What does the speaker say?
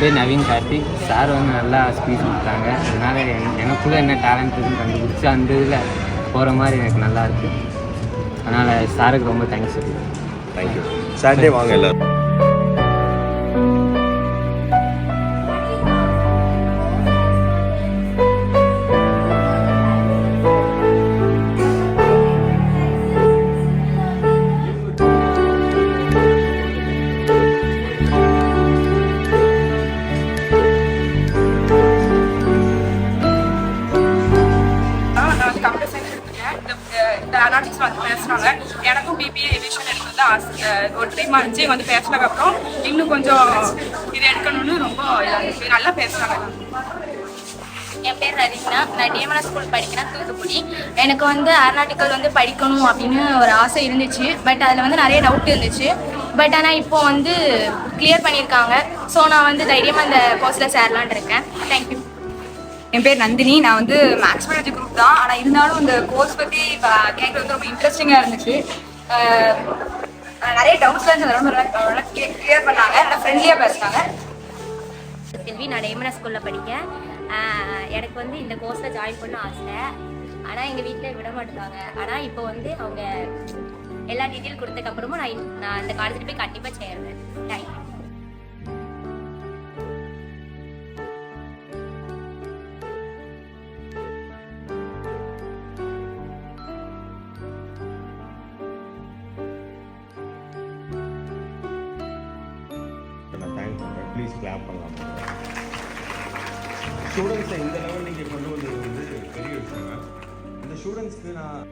பேர் நவீன் கார்த்திக். சார் வந்து நல்லா ஸ்பீச் கொடுத்தாங்க. அதனால் எனக்குள்ளே என்ன டேலண்ட் இருக்குன்னு கண்டுபிடிச்சி அந்த இதில் போகிற மாதிரி எனக்கு நல்லா இருக்குது. அதனால் சாருக்கு ரொம்ப தேங்க்ஸ் சொல்லுவேன். தேங்க்யூ. சாட்டர்டே வாங்க எல்லோரும். அனாலிட்டிக்ஸ் வந்து பேசுகிறாங்க. எனக்கும் பிபிஏ எடிஷன் எடுக்க வந்து ஆசை ஒரு டைம் இருந்துச்சு. வந்து பேசினதுக்கப்புறம் இன்னும் கொஞ்சம் இது எடுக்கணும்னு ரொம்ப நல்லா பேசுகிறாங்க. என் பேர் ரவீனா. நான் டிஎம்என்எஸ் ஸ்கூல் படிக்கிறேன், தூத்துக்குடி. எனக்கு வந்து ஏரோநாட்டிக்கல் வந்து படிக்கணும் அப்படின்னு ஒரு ஆசை இருந்துச்சு. பட் அதில் வந்து நிறைய டவுட் இருந்துச்சு. பட் ஆனால் இப்போ வந்து கிளியர் பண்ணியிருக்காங்க. ஸோ நான் வந்து தைரியமாக இந்த கோர்ஸில் சேரலான் இருக்கேன். தேங்க்யூ. என் பேர் நந்தினி. நான் வந்து மேக்ஸ் பயாலஜி குரூப் தான். ஆனால் இருந்தாலும் இந்த கோர்ஸ் பற்றி கேட்குறது வந்து ரொம்ப இன்ட்ரெஸ்டிங்காக இருந்துச்சு. நிறைய டவுட்ஸ்லாம் இருந்துச்சு. கிளியர் பண்ணாங்க. நல்லா ஃப்ரெண்ட்லியாக பேசுனாங்க. செல்வி, நான் டிஎம்என்எஸ் ஸ்கூலில் படிக்கேன். எனக்கு வந்து இந்த கோர்ஸில் ஜாயின் பண்ண ஆசை. ஆனால் எங்கள் வீட்டில் விட மாட்டாங்க. ஆனால் இப்போ வந்து அவங்க எல்லா டீட்டெயில் கொடுத்ததுக்கப்புறமும் நான் இந்த காலேஜில் போய் கண்டிப்பாக சேருவேன். தேங்க்யூ. ப்ளீஸ் கிளாப் பண்ணலாம். ஸ்டூடெண்ட்ஸை இந்த லெவல் நீங்கள் கொண்டு வந்தது வந்து பெரிய விஷயங்க. இந்த ஸ்டூடெண்ட்ஸ்க்கு நான்